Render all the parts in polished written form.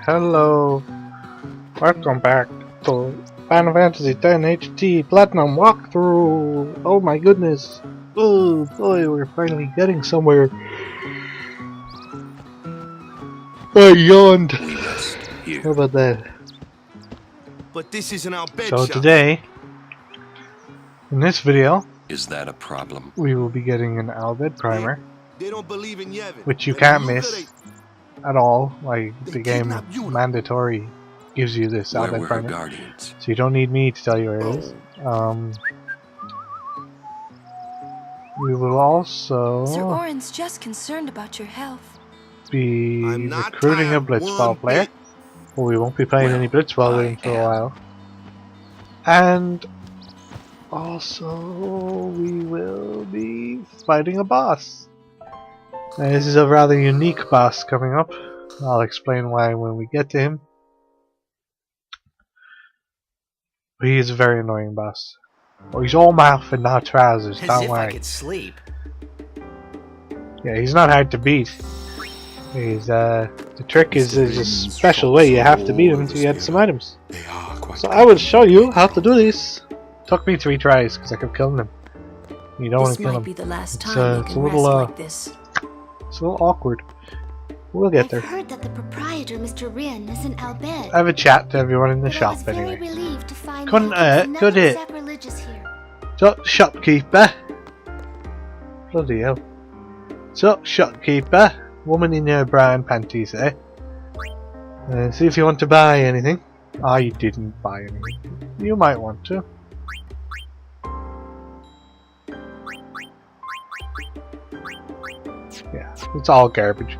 Hello, welcome back to Final Fantasy X HT Platinum Walkthrough. Oh my goodness! Oh boy, we're finally getting somewhere. I yawned. How about that? But this isn't our bed So shop. today, in this video, Is that a problem? we will be getting an Albed primer, They don't believe in Yevon. which you And can't Luca, miss at all. Like they the game kidnapped Yuna. mandatory gives you this Where Albed were her primer, guardians? so you don't need me to tell you where it is. We will Sir also Orin's just concerned about your health. be I'm not recruiting a tired Blitzball one player. bit. Well, we won't be playing any Blitzball I games for a am. while. And also, we will be fighting a boss. Now, this is a rather unique boss coming up. I'll explain why when we get to him. But he is a very annoying boss. Oh, he's all mouth and not trousers, As don't if I worry. could sleep. Yeah, he's not hard to beat. He's, the trick is there's a special way you have to beat him to get some items. They are quite. So I will show you how to do this. Took me 3 tries because I kept killing him. You don't want This to kill might him. be the last It's, time you it's a can little, rest like this. It's a little awkward. We'll get I've there. heard that the proprietor, Mr. Rin, is in Albed. I have a chat to everyone in the But I shop was very anyway. relieved to find Couldn't that it's could nothing it? sacrilegious here. So, shopkeeper. Bloody hell. So, shopkeeper. Woman in your bra and panties, eh? See if you want to buy anything. Ah, you didn't buy anything. You might want to. Yeah, it's all garbage.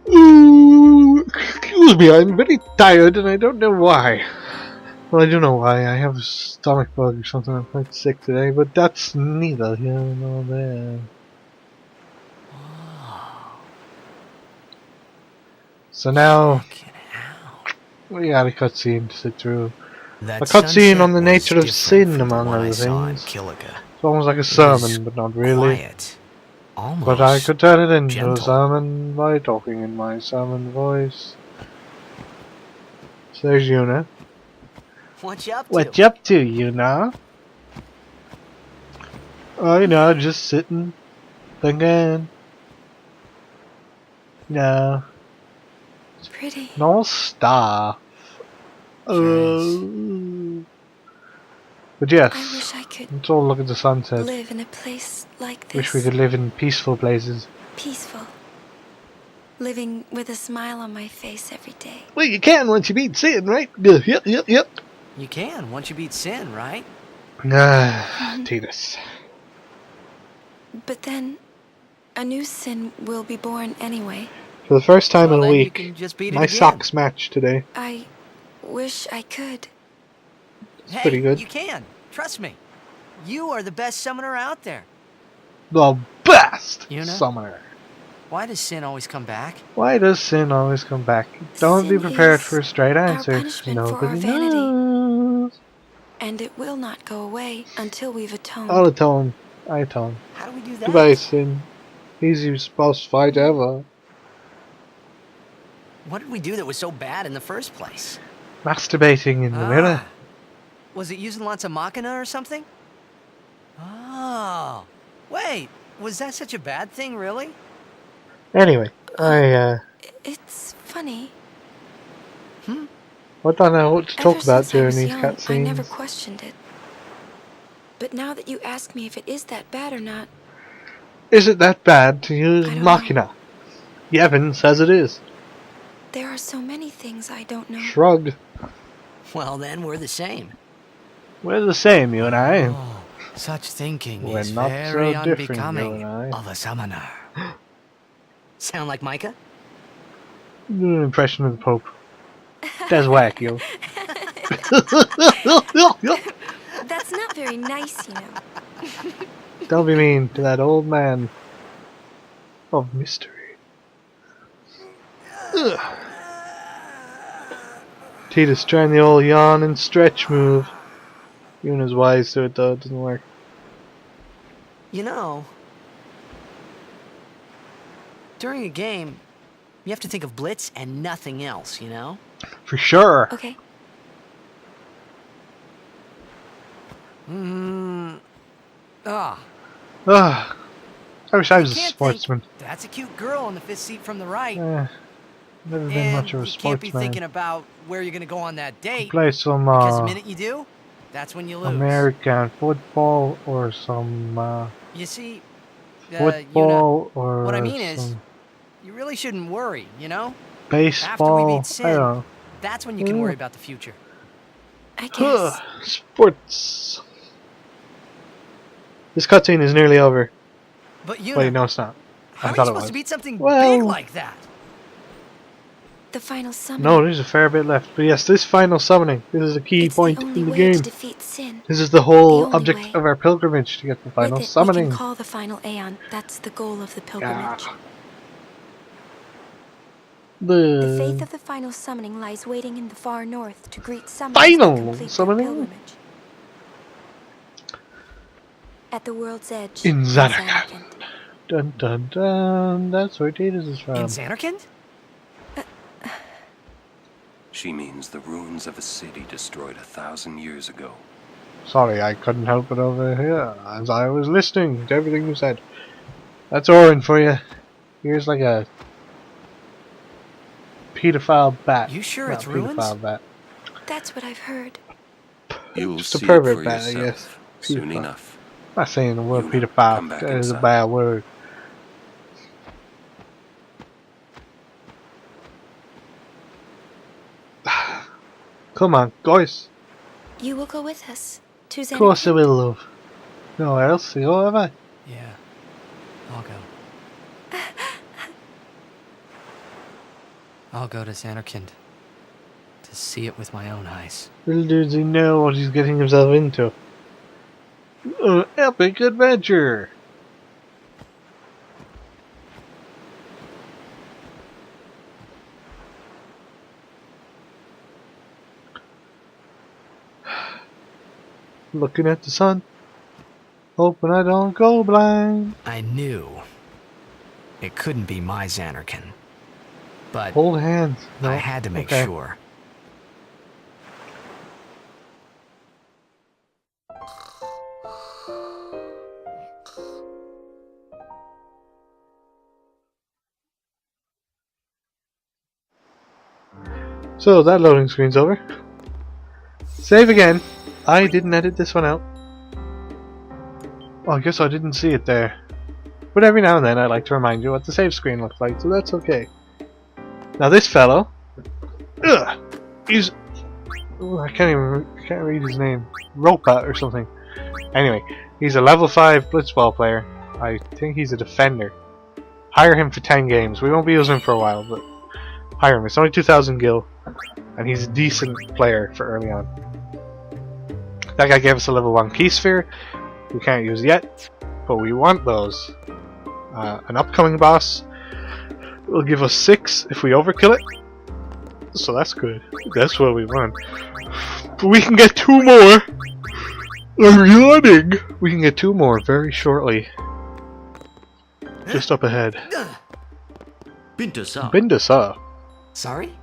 Ooh, excuse me, I'm very tired and I don't know why. Well, I do know why. I have a stomach bug or something. I'm quite sick today, but that's neither here nor there. So now we got a cutscene to sit through. That A cutscene sunset on the was nature of different sin, from the among one I other saw in things. Killiga. It's almost like a was sermon, but not really. Quiet. Almost. But I could turn it into gentle. a sermon by talking in my sermon voice. So there's Yuna. What you up to? What you up to, Yuna? Oh, you know, just sitting, thinking. No. It's pretty. No stuff. Sure But yes, I wish I could let's all look at the sunset. live in a place like this. Wish we could live in peaceful places. Peaceful. Living with a smile on my face every day. Well, you can once you beat sin, right? Yep. You can, once you beat sin, right? Titus. But then, a new sin will be born anyway. For the first time Well, in a then you week, can just beat it my again. socks match today. I wish I could. Hey, pretty good. you can. Trust me. You are the best summoner out there. The best Yuna? summoner. Why does sin always come back? Why does sin always come back? Don't be Sin prepared is for a straight our answer. punishment for our Nobody vanity. knows. And it will not go away until we've atoned. I'll atone. I atone. How do we do that? Goodbye, sin. Easiest boss fight ever. What did we do that was so bad in the first place? Masturbating in the mirror. Was it using lots of machina or something? Oh. Wait, was that such a bad thing, really? Anyway, It's funny. Hmm? I don't know what to Ever talk about since I during was these young, I never cutscenes. questioned it. But now that you ask me if it is that bad or not, Is it that bad to use I don't know. Machina? Yevon says it is. there are so many things I don't know. Shrugged. Well, then we're the same. We're the same, you and I. Oh, such thinking We're is not very so different, unbecoming you and I. of a summoner. Sound like Micah? Do an impression of the Pope. That's whack, yo. That's not very nice, you know. Don't be mean to that old man of mystery. Ugh. Titus trying the old yawn and stretch move. Yuna's wise to it though, it doesn't work. You know, during a game, You have to think of Blitz and nothing else, you know? For sure. Okay. Ah. Ugh. I wish I was a Can't sportsman. think. That's a cute girl in the 5th seat from the right. Never been And much of a you can't be sportsman. thinking about where you're gonna go on that date. Play some Because the minute you do, that's when you lose. American football or some You see, football or what I mean is, some you really shouldn't worry, you know? baseball. After we beat I don't Sin, know. that's when you can worry about the future. I guess. Sports. This cutscene is nearly over. But you Wait, no, it's not. how I are you thought it supposed was. to beat something Well- big like that? The final summoning. No, there's a fair bit left. But yes, this final summoning. This is a key It's point the in only the way game. to defeat Sin. This is the whole The only object way. of our pilgrimage to get the final With it, we summoning. can call the final Aeon. That's the goal of the pilgrimage. The faith of the final summoning lies waiting in the far north to greet summoners Final that complete their summoning? pilgrimage. At the world's edge. In in Zanarkand. Dun dun dun. That's where Titus is from. In Xanarkand? She means the ruins of a city destroyed 1,000 years ago. Sorry, I couldn't help it over here as I was listening to everything you said. That's Orin for you. Here's like a pedophile bat. You sure Not it's ruins? pedophile bat. That's what I've heard. You'll Just a see pervert it for bat, I yourself guess. soon Pedophile. enough. I'm not saying the word You know, pedophile. come back That is a inside. bad word. Come on, guys. You will go with us to Of course I Xanarkand. will, love. Nowhere else to go, have I? Yeah. I'll go. I'll go to Xanarkand to see it with my own eyes. Little does he know what he's getting himself into. An epic adventure! Looking at the sun, hoping I don't go blind. I knew it couldn't be my Xanarkand, but Hold hands. No? I had to make Okay. sure. So that loading screen's over. Save again. I didn't edit this one out. Oh, I guess I didn't see it there. But every now and then I like to remind you what the save screen looks like, so that's okay. Now this fellow, he's I can't read his name. Ropa or something. Anyway, he's a level 5 Blitzball player. I think he's a defender. Hire him for 10 games. We won't be using him for a while, but hire him. It's only 2,000 gil, and he's a decent player for early on. That guy gave us a level 1 key sphere. We can't use yet, but we want those. An upcoming boss will give us 6 if we overkill it. So that's good. That's what we want. But we can get 2 more. I'm yawning. We can get 2 more very shortly. Just up ahead. Binta-san. Bindasa. Sorry?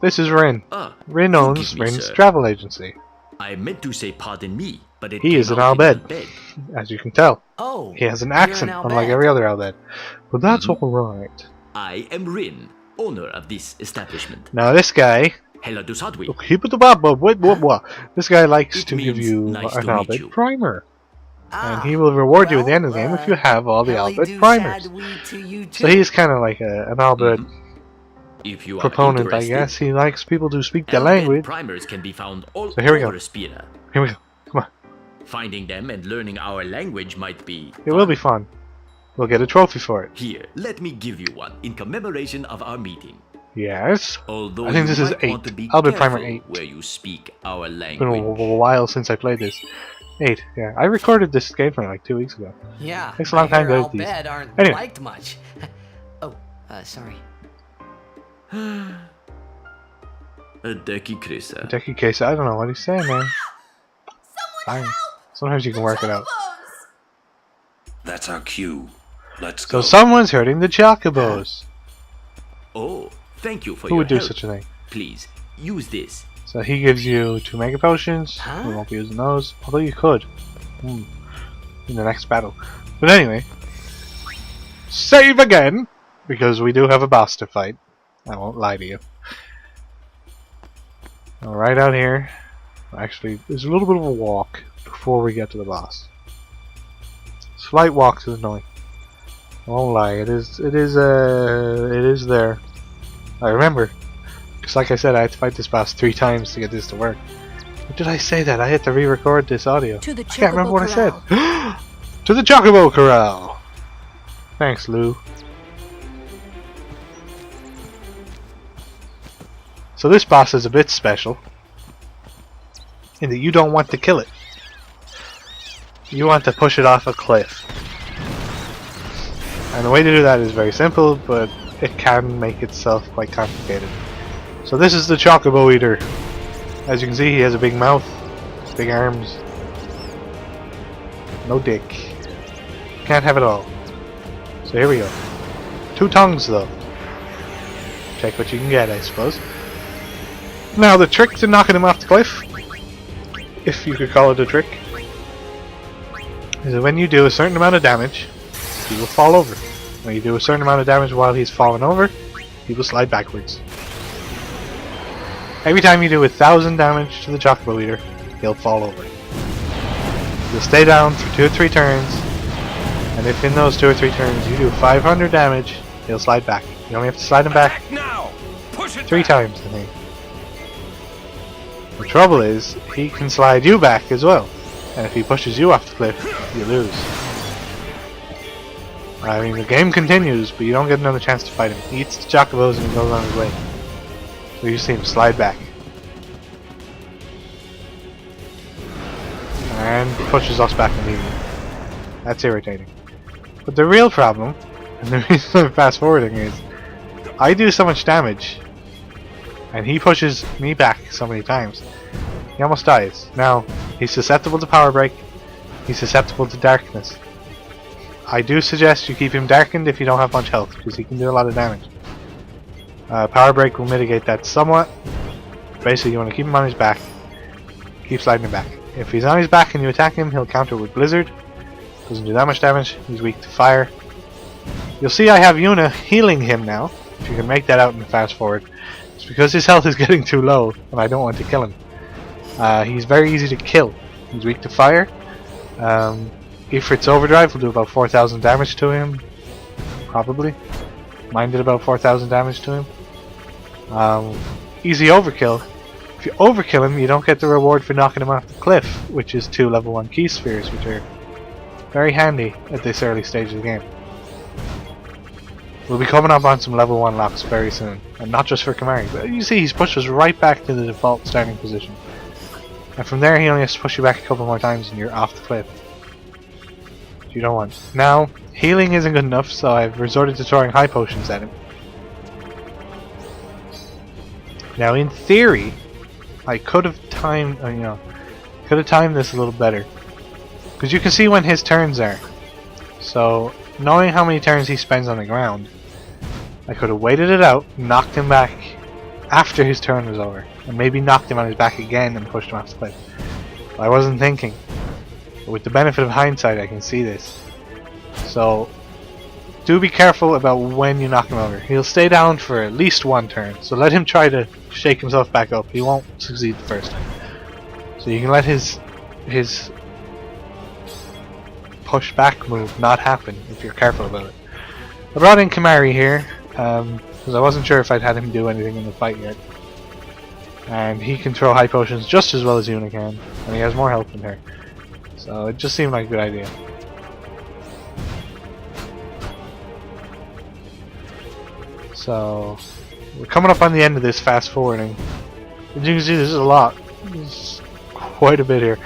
This is Rin. Rin owns forgive me, Rin's sir. travel agency. I meant to say pardon me, but it He came is an out in Albed, Albed. as you can tell. Oh, He has an you're accent, an unlike Albed. every other Albed. But that's alright. I am Rin, owner of this establishment. Now this guy, Hello to Sadwi. this guy likes It to give means you nice an to meet Albed you. primer. Ah, And he will reward you at the well, end of the game if you have all the Helly Albed do primers. sad we to you So too. he's kind of like an Albed If you are proponent, I interested, guess. He likes people to speak the Albed language. primers can be found all So here we go. over Spira. Here we go. Come on. Finding them and learning our language might be It will be fun. We'll get a trophy for it. Here, let me give you one in commemoration of our meeting. Yes. Although I think you this is might want 8. to be Albed Primer careful 8. where you speak our It's been a language. while since I played this. 8, yeah. I recorded this gameplay like 2 weeks ago. Yeah, Takes a long I time to hear edit these. Albed aren't Anyway. liked much. Oh, sorry. A decky Krisa. Deki case, I don't know what he's saying, man. Fine. Sometimes you can work it out. That's our cue. Let's So go. someone's hurting the Chocobos. Oh, Thank you for Who your would do help. such a thing? Please, use this. So he gives you 2 Mega Potions. Huh? We won't be using those. Although you could. In the next battle. But anyway. Save again! Because we do have a boss to fight. I won't lie to you. Right out here. Actually, there's a little bit of a walk before we get to the boss. Slight walk is annoying. I won't lie, it is there. I remember. Because like I said, I had to fight this boss 3 times to get this to work. Or did I say that? I had to re-record this audio. To the I can't remember what Corral. I said. To the Chocobo Corral! Thanks, Lou. So this boss is a bit special. In that you don't want to kill it. You want to push it off a cliff. And the way to do that is very simple, but it can make itself quite complicated. So this is the Chocobo Eater. As you can see, he has a big mouth, big arms, no dick. Can't have it all. So here we go. 2 tongues though. Take what you can get, I suppose. Now the trick to knocking him off the cliff, if you could call it a trick, is that when you do a certain amount of damage, he will fall over. When you do a certain amount of damage while he's falling over, he will slide backwards. Every time you do 1,000 damage to the Chocobo Eater, he'll fall over. You'll stay down for 2 or 3 turns, and if in those 2 or 3 turns you do 500 damage, he'll slide back. You only have to slide him back Now! Push it 3 back. times, I think. The trouble is, he can slide you back as well. And if he pushes you off the cliff, you lose. I mean, the game continues, but you don't get another chance to fight him. He eats the Chocobos and he goes on his way. So you see him slide back. And pushes us back immediately. That's irritating. But the real problem, and the reason I'm fast forwarding is, I do so much damage, and he pushes me back so many times. He almost dies. Now, he's susceptible to Power Break. He's susceptible to Darkness. I do suggest you keep him darkened if you don't have much health, because he can do a lot of damage. Power Break will mitigate that somewhat. Basically, you want to keep him on his back. Keep sliding him back. If he's on his back and you attack him, he'll counter with Blizzard. Doesn't do that much damage. He's weak to fire. You'll see I have Yuna healing him now. If you can make that out in the fast forward. It's because his health is getting too low, and I don't want to kill him. He's very easy to kill. He's weak to fire. Ifrit's Overdrive will do about 4,000 damage to him. Probably. Mine did about 4,000 damage to him. Easy overkill. If you overkill him, you don't get the reward for knocking him off the cliff, which is 2 level 1 key spheres, which are very handy at this early stage of the game. We'll be coming up on some level 1 locks very soon, and not just for Kamari, but you see he's pushed us right back to the default starting position. And from there he only has to push you back a couple more times and you're off the cliff. Which you don't want. Now, healing isn't good enough, so I've resorted to throwing high potions at him. Now in theory, I could have timed, could have timed this a little better. Because you can see when his turns are. So, knowing how many turns he spends on the ground, I could have waited it out, knocked him back after his turn was over, and maybe knocked him on his back again and pushed him off the cliff. But I wasn't thinking. But with the benefit of hindsight, I can see this. So, do be careful about when you knock him over. He'll stay down for at least 1 turn, so let him try to shake himself back up. He won't succeed the first time. So you can let his push back move not happen if you're careful about it. I brought in Kamari here because I wasn't sure if I'd had him do anything in the fight yet. And he can throw high potions just as well as Yuna can, and he has more health than her. So it just seemed like a good idea. So we're coming up on the end of this fast forwarding. As you can see, this is a lot. There's quite a bit here.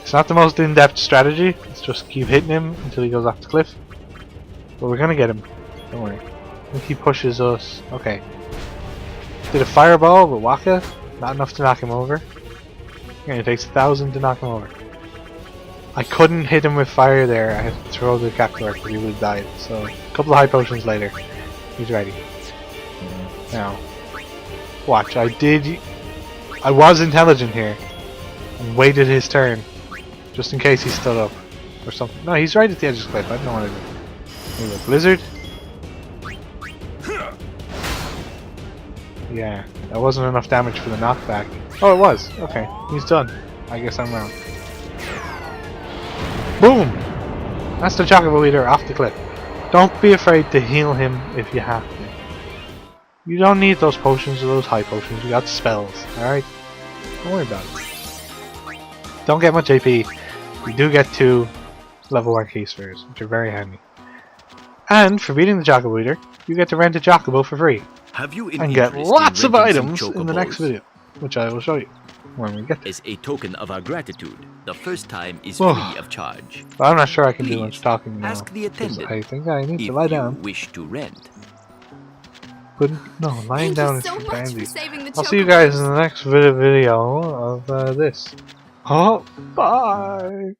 It's not the most in-depth strategy. Let's just keep hitting him until he goes off the cliff. But we're gonna get him. Don't worry. I think he pushes us. Okay. Did a fireball with Waka. Not enough to knock him over. And it takes 1,000 to knock him over. I couldn't hit him with fire there. I had to throw the captor because he would have died. So a couple of high potions later, he's ready. Now, Watch, I was intelligent here. And waited his turn. Just in case he stood up. Or something. No, he's right at the edge of the cliff. I don't know what to do. Maybe a blizzard? Yeah, that wasn't enough damage for the knockback. Oh, it was. Okay, he's done. I guess I'm wrong. Boom! That's the Chocobo Eater off the cliff. Don't be afraid to heal him if you have to. You don't need those potions or those high potions. You got spells, alright? Don't worry about it. Don't get much AP. You do get 2 level 1 key spheres, which are very handy. And for beating the Chocobo Eater, you get to rent a Chocobo for free. Have you And get lots of items in the next video, which I will show you when we get there. As a token of our gratitude, the first time is free of charge. But I'm not sure I can do much talking now. Ask the 'cause attendant I think I need if to lie you down. wish to rent. But no, lying Thank down you is so for much for dandy. saving the I'll see you guys in the next video of this. Oh, bye!